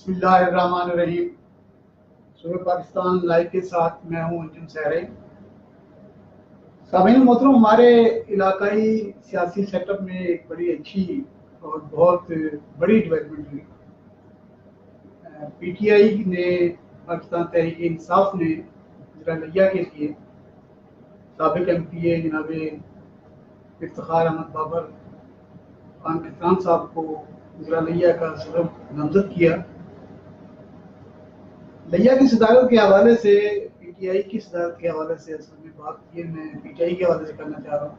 بسم اللہ الرحمن الرحیم. صبح پاکستان لائیو کے ساتھ میں ہوں انجم سہرے. سامعین محترم، ہمارے علاقائی سیاسی سیٹ اپ میں ایک بڑی اچھی اور بہت بڑی ڈیولپمنٹ ہوئی. پی ٹی آئی نے، پاکستان تحریک انصاف نے ضلع کے لیے سابق ایم پی اے جناب افتخار احمد بابر خان کھتران صاحب کو ضلع کا صدر نامزد کیا. لیا کی صدارت کے حوالے سے، پی ٹی آئی کی صدارت کے حوالے سے اصل میں بات یہ میں پی ٹی آئی کے حوالے سے کرنا چاہ رہا ہوں.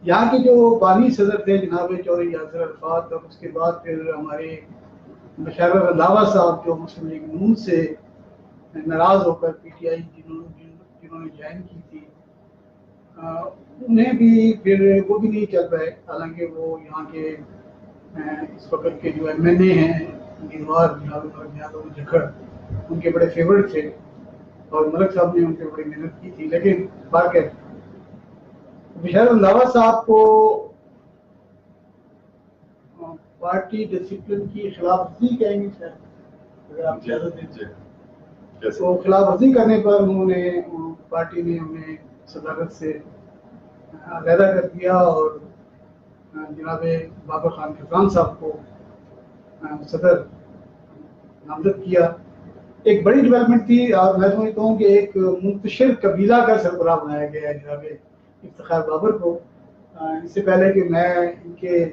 یہاں کے جو بانی صدر تھے جناب چودھری یاسر عرفات، اور اس کے بعد پھر ہمارے مشرف رنداوا صاحب جو مسلم لیگ نون سے ناراض ہو کر پی ٹی آئی جنہوں نے جوائن کی تھی، انہیں بھی پھر وہ بھی نہیں چل پائے. حالانکہ وہ یہاں کے اس وقت کے جو ایم این اے ہیں امیدوار جناب جکھڑ، ان کے بڑے فیورٹ تھے اور ملک صاحب نے ان پہ بڑی محنت کی تھی. لیکن باقی بشیر رنداوا صاحب کو پارٹی ڈسپلن کی خلاف ورزی کہیں گے سر، اگر آپ اجازت دیں تو خلاف ورزی کرنے پر انہوں نے، پارٹی نے انہیں صدارت سے علیحدہ کر دیا اور جناب بابر خان کھتران صاحب کو صدر نامزد کیا. ایک بڑی ڈیولپمنٹ تھی اور میں سمجھتا ہوں کہ ایک منتشر قبیلہ کا سربراہ بنایا گیا ہے جناب افتخار بابر کو. اس سے پہلے کہ میں ان کے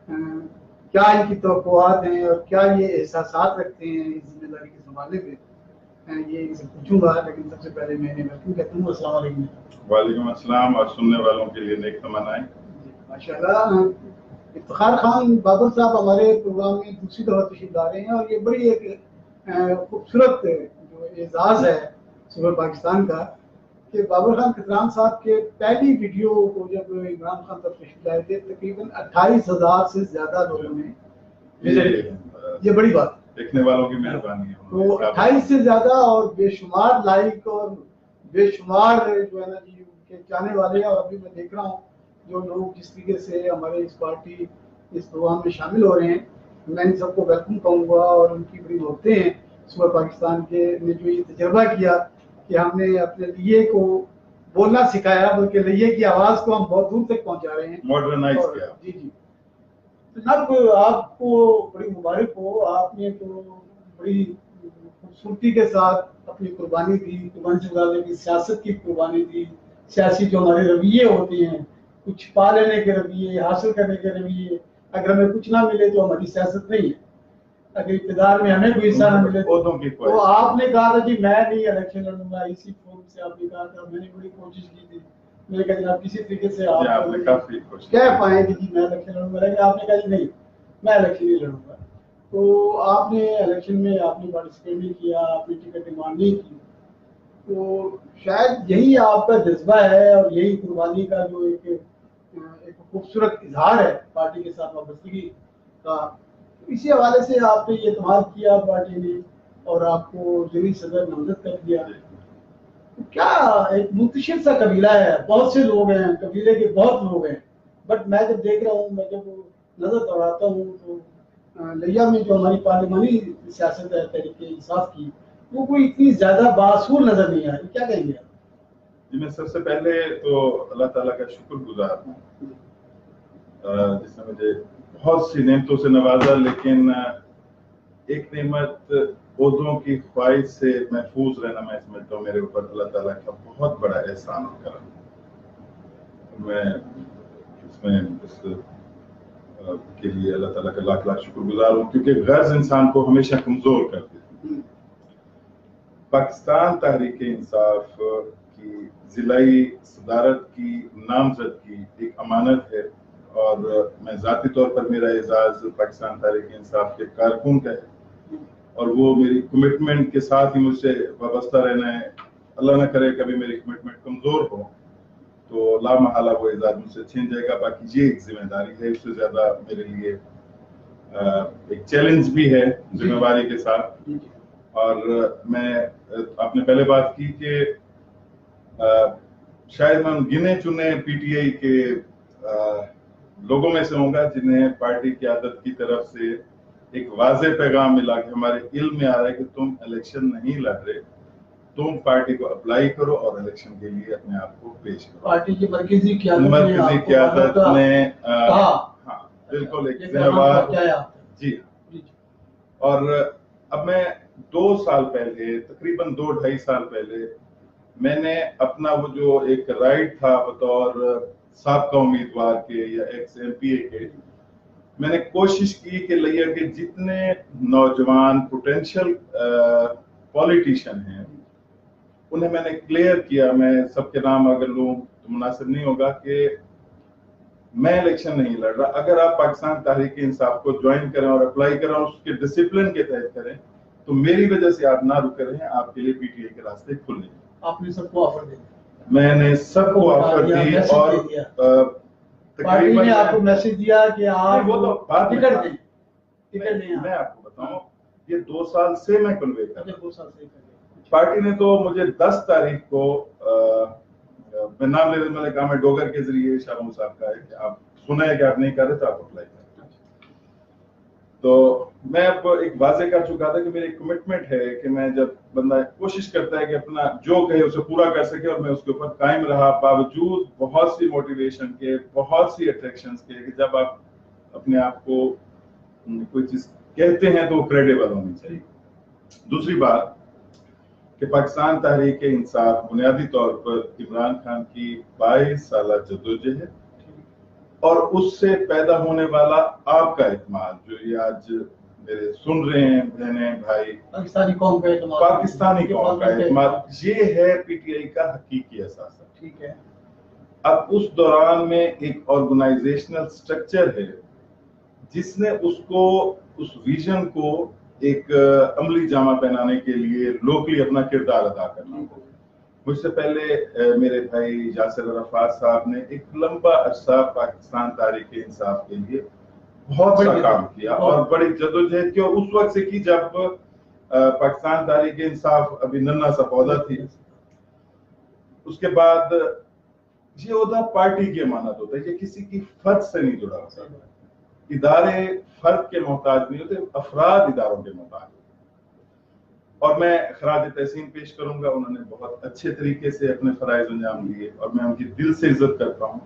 کیا ان کی توقعات ہیں اور کیا یہ احساسات رکھتے ہیں اس ذمہ داری کے سنبھالنے پہ، یہ ان سے پوچھوں گا. لیکن سب سے پہلے میں ویلکم کہتا ہوں. السلام علیکم. وعلیکم السلام، اور سننے والوں کے لیے نیک تمنائیں. ماشاء اللہ. افتخار خان بابر صاحب ہمارے پروگرام میں دوسری دفعہ تشریف لا رہے ہیں اور یہ بڑی ایک خوبصورت جو اعزاز ہے صبح پاکستان کا کہ بابر خان کھتران صاحب کے پہلی ویڈیو کو جب عمران خان تک تشریف لائے تھے، تقریباً 28,000 سے زیادہ لوگوں نے وزٹ کیا. یہ بڑی بات دیکھنے والوں کی مہربانی ہے. تو 28 سے زیادہ اور بے شمار لائک اور بے شمار جو ہے نا جی ان کے چاہنے والے. اور ابھی میں دیکھ رہا ہوں جو لوگ جس طریقے سے ہمارے اس پارٹی اس پروگرام میں شامل ہو رہے ہیں، میں ان سب کو ویلکم کہوں گا. اور ان کی بڑی محبتیں ہیں. صبح پاکستان کے نے جو یہ تجربہ کیا کہ ہم نے اپنے لیے کو بولنا سکھایا، بلکہ لیے کی آواز کو ہم بہت دور تک پہنچا رہے ہیں، ماڈرنائز کیا. جی جی جناب، آپ کو بڑی مبارک ہو. آپ نے تو بڑی خوبصورتی کے ساتھ اپنی قربانی دی، قربانی سے زیادہ کی سیاست کی قربانی دی. سیاسی جو ہمارے رویے ہوتے ہیں، کچھ پا لینے کے رویے، حاصل کرنے کے رویے، اگر ہمیں کچھ نہ ملے تو ہماری سیاست نہیں ہے. اگر اقتدار میں ہمیں کوئی حصہ نہ ملے تو آپ نے کہا تھا جی میں نہیں الیکشن لڑوں گا. اسی فورم سے آپ نے کہا تھا. میں نے بڑی کوشش کی تھی. میں نے کہا جناب کسی طریقے سے آپ کہہ پائیں کہ جی میں الیکشن لڑوں گا، لیکن آپ نے کہا جی نہیں میں الیکشن نہیں لڑوں گا. تو آپ نے الیکشن میں آپ نے پارٹیسپیٹ نہیں کیا، آپ نے ٹکٹ ڈیمانڈ نہیں کی. تو شاید یہی آپ کا جذبہ ہے اور یہی قربانی کا جو ایک خوبصورت اظہار ہے پارٹی کے ساتھ وابستگی کا. اسی حوالے سے آپ نے یہ اعتماد کیا پارٹی نے اور آپ کو جوئی صدر نامزد کر دیا. کیا ایک منتشر سا قبیلہ ہے، بہت سے لوگ ہیں، قبیلے کے بہت لوگ ہیں. بٹ میں جب دیکھ رہا ہوں، میں جب نظر دوڑاتا ہوں تو لیا میں جو ہماری پارلیمانی سیاست ہے تحریک انصاف کی، وہ کوئی اتنی زیادہ باصول نظر نہیں آ رہی. کیا کہیں گے آپ؟ جی میں سب سے پہلے تو اللہ تعالیٰ کا شکر گزار ہوں جس نے مجھے بہت سی نعمتوں سے نوازا. لیکن ایک نعمت عہدوں کی خواہش سے محفوظ رہنا، میں سمجھتا ہوں میرے اوپر اللہ تعالیٰ کا بہت بڑا احسان اور کرم. میں اس کے لیے اللہ تعالیٰ کا لاکھ لاکھ شکر گزار ہوں، کیونکہ غرض انسان کو ہمیشہ کمزور کر دیتی ہے. پاکستان تحریک انصاف کی ضلعی صدارت کی نامزدگی ایک امانت ہے، اور میں ذاتی طور پر میرا اعزاز پاکستان تحریک انصاف کے کارکن کا ہے، اور وہ میری کمٹمنٹ کے ساتھ ہی مجھ سے وابستہ رہنا ہے. اللہ نہ کرے کبھی میری کمٹمنٹ کمزور ہو تو لا محالہ وہ اعزاز مجھ سے چھین جائے گا. باقی یہ ایک ذمہ داری ہے، اس سے زیادہ میرے لیے ایک چیلنج بھی ہے ذمہ داری کے ساتھ. اور میں آپ نے پہلے بات کی کہ شاید میں گنے چنے پی ٹی آئی کے لوگوں میں سے ہوں گا جنہیں پارٹی قیادت کی طرف سے ایک واضح پیغام ملا کہ ہمارے علم میں آ رہا ہے کہ تم الیکشن نہیں لڑ رہے, تم پارٹی کو اپلائی کرو اور الیکشن کے لیے اپنے آپ کو پیش کرو. پارٹی کی مرکزی قیادت نے ہاں بالکل ایک ذمہ وار جی. اور اب میں 2 سال پہلے, تقریباً 2-2.5 سال پہلے, میں نے اپنا وہ جو ایک رائٹ تھا بطور سابقہ امیدوار کے یا ایکس ایم پی اے کے, میں نے کوشش کی کہ لیا کہ جتنے نوجوان پوٹینشیل پولیٹیشین ہیں انہیں میں نے کلیئر کیا. میں سب کے نام اگر لوں تو مناسب نہیں ہوگا کہ میں الیکشن نہیں لڑ رہا. اگر آپ پاکستان تحریک انصاف کو جوائن کریں اور اپلائی کریں اور اس کے ڈسپلن کے تحت کریں تو میری وجہ سے آپ نہ رکے رہیں, آپ کے لیے پی ٹی آئی کے راستے کھلیں. آپ نے سب کو آفر دی؟ میں نے سب کو آفر دی اور پارٹی نے آپ کو میسج دیا کہ آپ وہ تو بات ٹکٹ دیں. میں آپ کو بتاؤں یہ 2 سال سے میں کنوے کر رہا ہوں. پارٹی نے تو مجھے 10 تاریخ کو میں نام لینے میں نے کہا میں ڈوگر کے ذریعے شاہ محمود صاحب کا ہے کہ آپ سنا ہے کہ آپ نہیں کر رہے تو آپ اپلائی کریں. تو میں اب ایک واضح کر چکا تھا کہ میری کمٹمنٹ ہے کہ میں جب بندہ کوشش کرتا ہے کہ اپنا جو کہے اسے پورا کر سکے, اور میں اس کے اوپر قائم رہا باوجود بہت سی موٹیویشن کے, بہت سی اٹریکشنز کے, کہ جب آپ اپنے آپ کو کوئی چیز کہتے ہیں تو وہ کریڈیبل ہونی چاہیے. دوسری بات کہ پاکستان تحریک انصاف بنیادی طور پر عمران خان کی 22 سالہ جدوجہد اور اس سے پیدا ہونے والا آپ کا اعتماد, جو یہ آج میرے سن رہے ہیں بہنیں بھائی, پاکستانی قوم کا اعتماد, یہ ہے پی ٹی آئی کا حقیقی اثاثہ. ٹھیک ہے. اب اس دوران میں ایک آرگنائزیشنل سٹرکچر ہے جس نے اس ویژن کو ایک عملی جامہ پہنانے کے لیے لوکلی اپنا کردار ادا کرنا ہوگا. مجھ سے پہلے میرے بھائی یاسر عرفات صاحب نے ایک لمبا عرصہ پاکستان تحریک انصاف کے لیے بہت سا کام کیا اور بڑی جدوجہد کی, اور اس وقت سے کی جب پاکستان تحریک انصاف ابھی ننھا سا پودا تھی. اس کے بعد یہ عہدہ پارٹی کی امانت ہوتا ہے, یہ کسی کی فرد سے نہیں جڑا ہوتا. ادارے فرد کے محتاج نہیں ہوتے, افراد اداروں کے محتاج ہوتے. اور میں خراج تحسین پیش کروں گا, انہوں نے بہت اچھے طریقے سے اپنے فرائض انجام دیے اور میں ان کی دل سے عزت کرتا ہوں.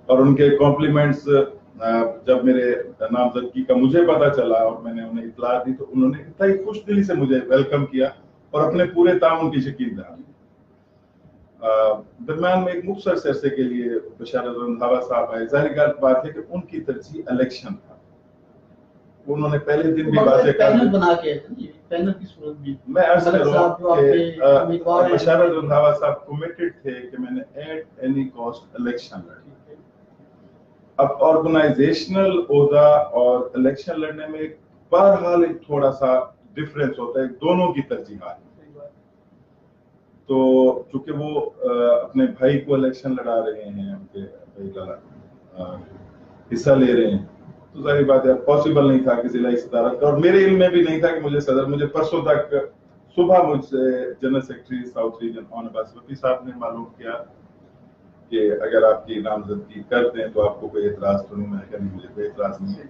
اور ان کے کمپلیمنٹس جب میرے نامزدگی کا مجھے پتا چلا اور میں نے انہیں اطلاع دی تو انہوں نے انتہائی خوش دلی سے مجھے ویلکم کیا اور اپنے پورے تعاون کی یقین دہانی. درمیان میں ایک مختصر سے عرصے کے لیے بشارت رندھاوا صاحب آئے. ظاہر بات ہے کہ ان کی ترجیح الیکشن تھا. انہوں نے پہلے دن بھی واضح پینل بنا کے پینل کی صورت بھی میں عرض کروں کہ بشارت رندھاوا صاحب کمیٹڈ تھے کہ میں نے ایٹ اینی کاسٹ الیکشن لڑی. اب آرگنائزیشنل عہدہ اور الیکشن لڑنے میں بہرحال ایک تھوڑا سا ڈفرینس ہوتا ہے, دونوں کی ترجیحات. تو چونکہ وہ اپنے بھائی کو الیکشن لڑا رہے ہیں, ان کے بھائی کا حصہ لے رہے ہیں, تو ظاہر بات ہے پاسبل نہیں تھا کہ ضلعی صدارت کا, اور میرے علم میں بھی نہیں تھا کہ مجھے پرسوں تک صبح مجھ سے جنرل سیکرٹری ساؤتھ ریجن اون عباس وفی صاحب نے معلوم کیا کہ اگر آپ کی نامزدگی کر دیں تو آپ کو کوئی اعتراض تو نہیں. میں نے کہا نہیں, مجھے کوئی اعتراض نہیں ہے.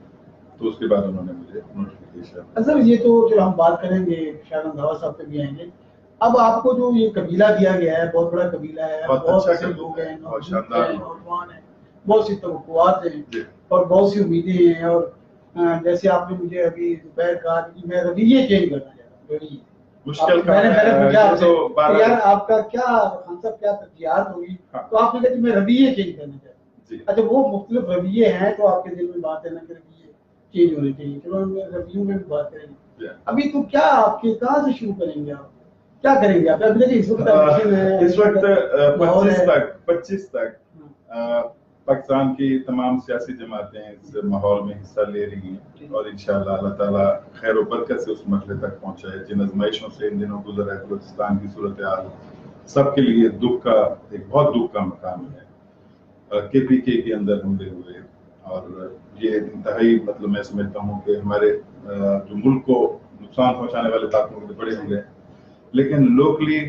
تو اس کے بعد انہوں نے مجھے نوٹیفیکیشن. سر یہ تو جو ہم بات کریں گے شاہ رندھاوا صاحب پہ بھی آئیں گے. اب آپ کو جو یہ قبیلہ دیا گیا ہے بہت بڑا قبیلہ ہے, بہت سے لوگ ہیں, نوجوان ہیں, بہت سی توقعات ہیں اور بہت سی امیدیں ہیں. اور جیسے آپ نے مجھے ابھی دوپہر کہا کہ میں رویے چینج کرنا چاہتا ہوں, مشکل میں نے پوچھا یار آپ کا کیا خان صاحب کیا ترجیحات ہوگی, تو آپ نے کہا کہ میں رویے چینج کرنا چاہتا ہوں. اچھا وہ مختلف رویے ہیں تو آپ کے دل میں بات ہے نا کہ رویے چینج ہونے چاہیے. چلو ہم رویوں میں بھی بات کریں گے. ابھی تو کیا آپ کے کہاں سے شروع کریں گے, آپ کیا کریں گے؟ آپ اس وقت 25 تک پاکستان کی تمام سیاسی جماعتیں اس ماحول میں حصہ لے رہی ہیں اور انشاءاللہ اللہ تعالیٰ خیر و برکت سے اس مرحلے تک پہنچائے. جن ازمائشوں سے ان دنوں گزر ہے بلوچستان کی صورتحال سب کے لیے دکھ کا ایک بہت دکھ کا مقام ہے. کے پی کے اندر حملے ہوئے اور یہ انتہائی مطلب میں سمجھتا ہوں کہ ہمارے جو ملک کو نقصان پہنچانے والے طاقتوں کے بڑے حملے, لیکن لوکلی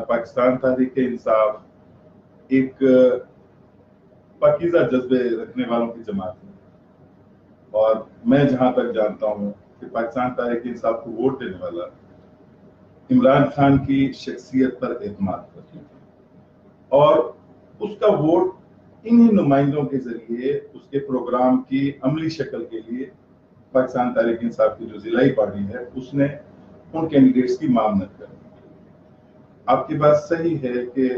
پاکستان تحریک انصاف ایک پاکیزہ جذبے رکھنے والوں کی جماعت ہے. اور میں جہاں تک جانتا ہوں کہ پاکستان تحریک انصاف کو ووٹ دینے والا عمران خان کی شخصیت پر اعتماد کرتا ہے، اور اس کا ووٹ انہی نمائندوں کے ذریعے اس کے پروگرام کی عملی شکل کے لیے پاکستان تحریک انصاف کی جو ضلعی پارٹی ہے اس نے ان کینڈیڈیٹس کی معاونت کر. آپ کی بات صحیح ہے کہ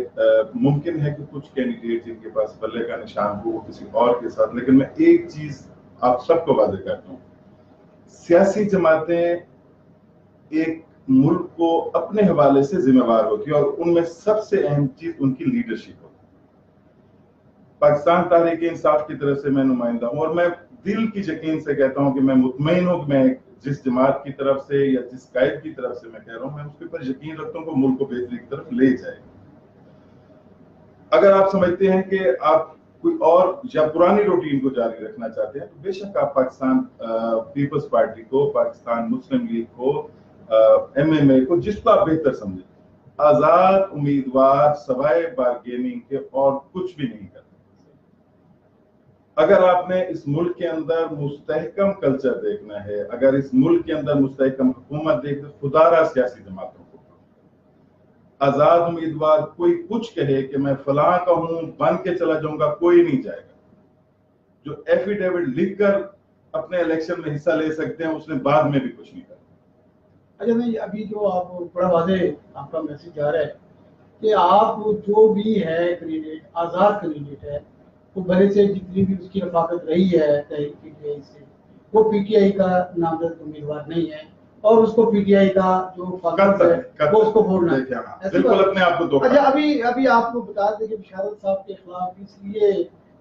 ممکن ہے کہ کچھ کینڈیڈیٹ جن کے پاس بلے کا نشان ہو وہ کسی اور کے ساتھ، لیکن میں ایک چیز آپ سب کو واضح کرتا ہوں، سیاسی جماعتیں ایک ملک کو اپنے حوالے سے ذمہ وار ہوتی ہے، اور ان میں سب سے اہم چیز ان کی لیڈرشپ ہوتی ہے. پاکستان تحریک انصاف کی طرف سے میں نمائندہ ہوں، اور میں دل کی یقین سے کہتا ہوں کہ میں مطمئن ہوں کہ میں جس جماعت کی طرف سے یا جس قائد کی طرف سے میں کہہ رہا ہوں، میں اس کے اوپر یقین رکھتا ہوں کہ ملک کو بہتری کی طرف لے جائے. اگر آپ سمجھتے ہیں کہ آپ کوئی اور یا پرانی روٹین کو جاری رکھنا چاہتے ہیں تو بے شک آپ پاکستان پیپلز پارٹی کو، پاکستان مسلم لیگ کو، ایم ایم اے کو، جس کو آپ بہتر سمجھیں، آزاد امیدوار سوائے بارگیننگ کے اور کچھ بھی نہیں کرتے. اگر آپ نے اس ملک کے اندر مستحکم کلچر دیکھنا ہے، اگر اس ملک کے اندر مستحکم حکومت دیکھنا، خدا را سیاسی جماعتوں کو آزاد امیدوار کوئی کچھ کہے کہ میں فلاں کا ہوں بن کے چلا جاؤں گا، کوئی نہیں جائے گا. جو ایفیڈیوٹ لکھ کر اپنے الیکشن میں حصہ لے سکتے ہیں اس نے بعد میں بھی کچھ نہیں کرنا. اچھا نہیں، ابھی جو آپ بڑا واضح آپ کا میسج آ رہا ہے کہ آپ جو بھی ہے کینڈیڈیٹ، آزاد کینڈیڈیٹ ہے، وہ بھلے سے جتنی بھی اس کی رفاقت رہی ہے تحریک پی ٹی آئی سے، وہ پی ٹی آئی کا نامزد امیدوار نہیں ہے، اور اس کو پی ٹی آئی کا جو فاصل ہے وہ اس کو بولنا ہے. بالکل اپنے آپ کو. اچھا ابھی آپ کو بتا دیں کہ بشارت صاحب کے خلاف اس لیے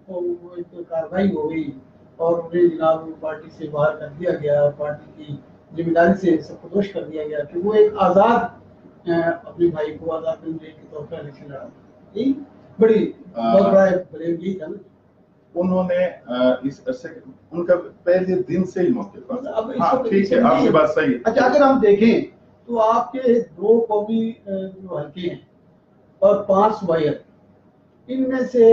وہ ایک کارروائی ہو گئی اور انہیں جناب پارٹی سے باہر کر دیا گیا، پارٹی کی ذمہ داری سے سرپردوش کر دیا گیا کہ وہ ایک آزاد اپنے بھائی کو آزاد کینڈیڈیٹ کے طور پر الیکشن لڑا. یہ بڑی بہت بڑا بلیم یہی تھا نا. انہوں نے اس عرصے ان کا پہلے دن سے ہی موقف تھا. ٹھیک ہے، آپ کی بات صحیح ہے. اچھا اگر ہم دیکھیں تو آپ کے 2 قومی جو حلقے ہیں اور 5 صوبائی حلقے، ان میں سے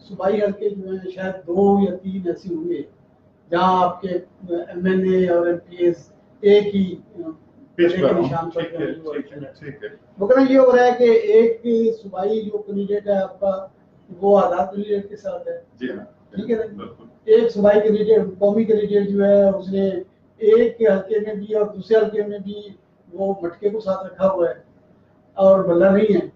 صوبائی حلقے جو ہیں شاید 2 یا 3 ایسے ہوں گے جہاں آپ کے ایم این اے اور ایم پی ایس ایک ہی نشان پر. مگر یہ ہو رہا ہے کہ ایک صوبائی جو کینڈیڈیٹ ہے آپ کا وہ آزاد کینڈیڈیٹ کے ساتھ ہے. جی ہاں، ٹھیک ہے نا. ایک صوبائی کینڈیڈیٹ، قومی کینڈیڈیٹ جو ہے اس نے ایک حلقے میں بھی اور دوسرے حلقے میں بھی وہ مٹکے کو ساتھ رکھا ہوا ہے اور بلہ نہیں ہے.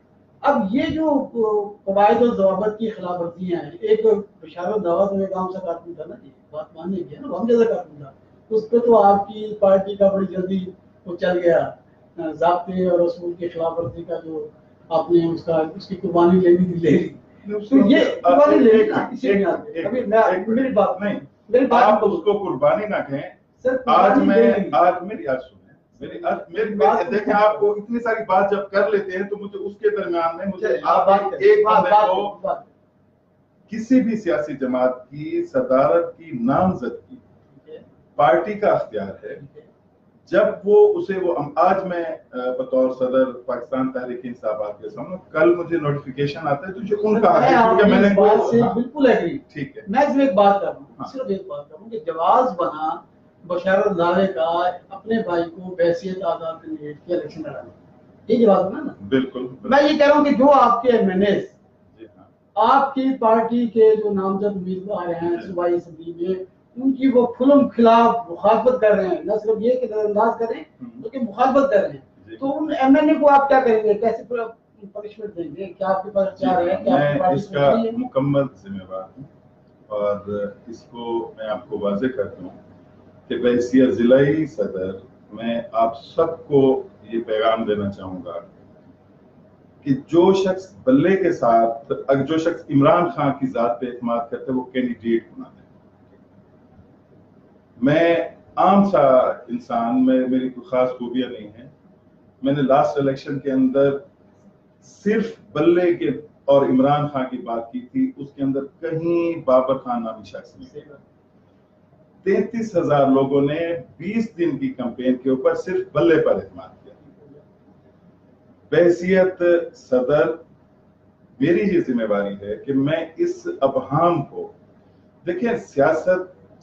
اب یہ جو قواعد و ضوابط کی خلاف ورزیاں ہیں، ایک بشارت دعوت میں گاؤں سے کارکن تھا نا، جی بات ماننے کی ہے نا، ہم جیسا کارکن تھا، اس پہ تو آپ کی پارٹی کا بڑی جلدی وہ چل گیا، ضابطے اور اصول کی خلاف ورزی کا جو آپ نے اس کی قربانی لے لی. تو یہ قربانی لے نا اسی میں آتے ہیں. ابھی میری بات نہیں، میری بات آپ اس کو قربانی نہ کہیں. آج میری آج سنیں، میری دیکھیں، آپ کو اتنی ساری بات جب کر لیتے ہیں تو مجھے اس کے درمیان میں مجھے آپ ایک بندے کو کسی بھی سیاسی جماعت کی صدارت کی نامزدگی پارٹی کا اختیار ہے. جب وہ اسے آج میں بطور صدر پاکستان تحریک انصاف آپ کے سامنے، کل مجھے نوٹیفیکیشن آتا ہے تو جو ان کا ہے میں نے بالکل ایگری. ٹھیک ہے، میں اس میں ایک بات کر رہا ہوں، صرف ایک بات کر رہا ہوں کہ جواز بنا بشارت دعوے کا اپنے بھائی کو بحیثیت آزاد کینڈیڈیٹ کی الیکشن لڑانا، یہ جواز بنا نا. بالکل میں یہ کہہ رہا ہوں کہ جو آپ کے ایم این ایز آپ کی پارٹی کے جو نامزد امیدوار ہیں صوبائی اسمبلی میں، ان کی وہ کھلم خلاف مخالفت کر رہے ہیں، نہ صرف یہ کہ نظر انداز کر رہے ہیں بلکہ مخالفت کر رہے ہیں، تو ان ایم این اے کو آپ کیا کریں گے، کیسے پنشمنٹ دیں گے؟ کیا آپ کے پاس اختیار ہے؟ میں اس کا مکمل ذمہ دار ہوں، اور اس کو میں آپ کو واضح کرتا ہوں کہ بحیثیت ضلعی صدر میں آپ سب کو یہ پیغام دینا چاہوں گا کہ جو شخص بلے کے ساتھ، جو شخص عمران خان کی ذات پہ اعتماد کرتے وہ کینڈیڈیٹ بنا دیں. میں عام سا انسان، میری کوئی خاص خوبیاں نہیں ہیں. میں نے لاسٹ الیکشن کے اندر صرف بلے کے اور عمران خان کی بات کی تھی، اس کے اندر کہیں بابر خان نامی شخص نہیں. 33,000 لوگوں نے 20 دن کی کمپین کے اوپر صرف بلے پر اعتماد کیا. بحیثیت صدر میری یہ ذمہ داری ہے کہ میں اس ابہام کو، دیکھیں سیاست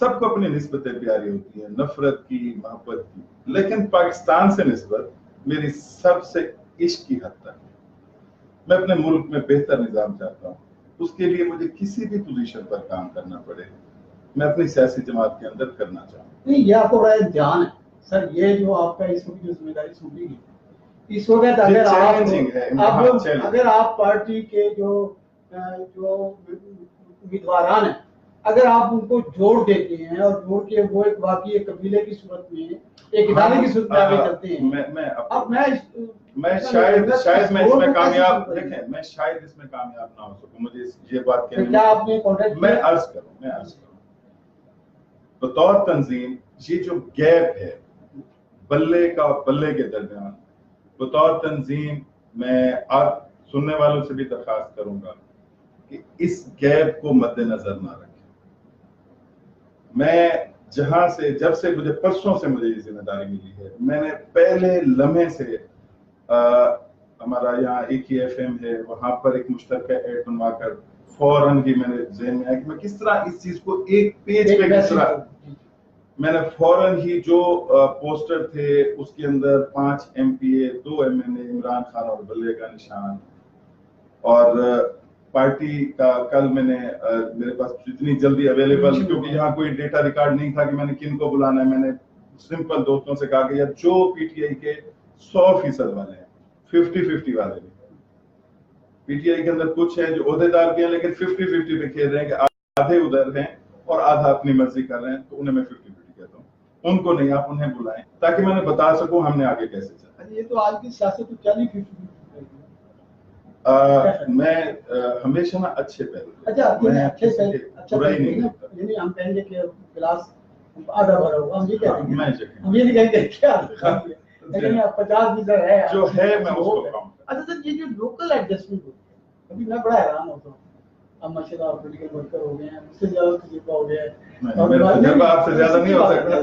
سب کو اپنی نسبتیں پیاری ہوتی ہیں, نفرت کی, محبت کی, لیکن پاکستان سے نسبت میری سب سے عشق کی حد تک. میں اپنے ملک میں بہتر نظام چاہتا ہوں, اس کے لیے مجھے کسی بھی پوزیشن پر کام کرنا پڑے, میں اپنی سیاسی جماعت کے اندر کرنا چاہوں. نہیں, یہ آپ کو بڑا امتحان ہے سر, یہ جو آپ کا اس وقت جو ذمہ داری سونپی گئی اس وقت, اگر آپ پارٹی کے جو امیدواران ہیں اگر آپ ان کو جوڑ دیتے ہیں اور جوڑ کے وہ ایک واقعی ایک قبیلے کی صورت میں ایک ادارے کی صورت میں آگے چلتے ہیں, میں شاید میں اس میں کامیاب, دیکھیں میں شاید اس میں کامیاب نہ ہو سکوں, مجھے یہ بات کہنے میں عرض کروں بطور تنظیم یہ جو گیپ ہے بلے کا بلے کے درمیان, بطور تنظیم میں آپ سننے والوں سے بھی درخواست کروں گا کہ اس گیپ کو مد نظر نہ رکھیں. میں جہاں سے جب سے مجھے پرسوں سے مجھے یہ ذمہ داری ملی ہے, میں نے پہلے لمحے سے ہمارا یہاں ایک ہی ایف ایم ہے, وہاں پر ایک مشترکہ ایڈ بنوا کر فوراً ہی میں نے ذہن میں آیا کہ میں کس طرح اس چیز کو ایک پیج پہ کس طرح, میں نے فوراً ہی جو پوسٹر تھے اس کے اندر 5 MPA 2 MNA عمران خان اور بلے کا نشان, اور پارٹی کا کل میں نے میرے پاس جتنی جلدی اویلیبل, کیونکہ یہاں کوئی ڈیٹا ریکارڈ نہیں تھا کہ میں نے کن کو بلانا ہے, میں نے سمپل دوستوں سے کہا کہ یار جو PTI کے 100% والے ہیں, 50-50 والے بھی, PTI کے اندر کچھ ہیں جو عہدیدار بھی ہیں لیکن 50-50 پہ کھیل رہے ہیں کہ آدھے ادھر ہیں اور آدھا اپنی مرضی کر رہے ہیں, تو انہیں میں 50-50 کہتا ہوں. ان کو نہیں, آپ انہیں بلائیں تاکہ میں نے بتا سکوں ہم نے آگے کیسے چلنا. یہ تو آج کی سیاست تو چلی 50-50. میں ہمیشہ نا اچھے پہلو, یعنی ہم کہیں گے کہ گلاس آدھا بھرا ہوا, ہم یہ کہیں گے, ہم یہ نہیں کہیں گے کیا 50% ہے جو ہے میں اس کو کام. اچھا سر, یہ جو لوکل ایڈجسٹمنٹ ہوتی ہے, ابھی میں بڑا حیران ہوتا ہوں, اب ماشاء اللہ پولیٹیکل ورکر ہو گئے ہیں, مجھ سے زیادہ تجربہ ہو گیا ہے, آپ سے زیادہ نہیں ہو سکتا,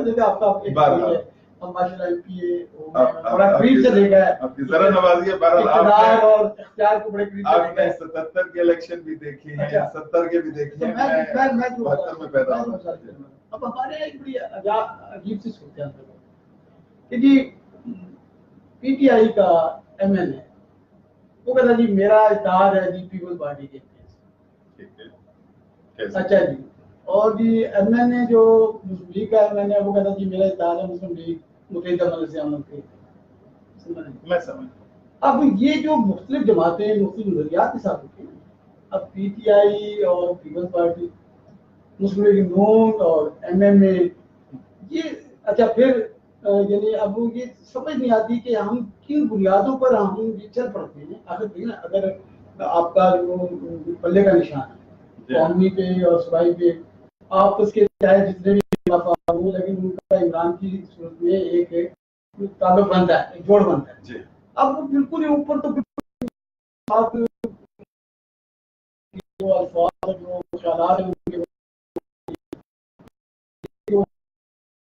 اب ماشاء اللہ MPA ہو گئے, بڑا قریب سے دیکھا ہے, آپ کی ذرا نوازی ہے, اقتدار اور اختیار کو بڑے قریب سے آپ نے 77 کے الیکشن بھی دیکھے ہیں, 70 کے بھی دیکھے ہیں, میں 72 میں پیدا ہوا. اب ہمارے ایک بڑی عجیب سی صورتحال ہے کہ جی PTI کا MNA وہ کہتا جی میرا اتحاد ہے جی پیپلز پارٹی کے, اچھا جی, اور جی MNA جو مسلم لیگ کا MNA وہ کہتا جی میرا اتحاد ہے مسلم لیگ متحدہ مجلس امت کے. میں سمجھ, اب یہ جو مختلف جماعتیں مختلف نظریات کے ساتھ ہوتی ہیں, اب PTI اور پیپلز پارٹی, مسلم لیگ نون اور MMA, یہ اچھا پھر یعنی اب یہ سمجھ نہیں آتی کہ ہم کن بنیادوں پر ہم یہ چل پڑتے ہیں. آخر اگر آپ کا جو پلے کا نشان ہے قومی پہ اور صوبائی پہ, آپ اس کے چاہے جتنے بھی ہوں لیکن ان کا عمران کی صورت میں ایک تعلق بنتا ہے, ایک جوڑ بنتا ہے. اب وہ بالکل ہی اوپر تو الفاظ جو خیالات ہیں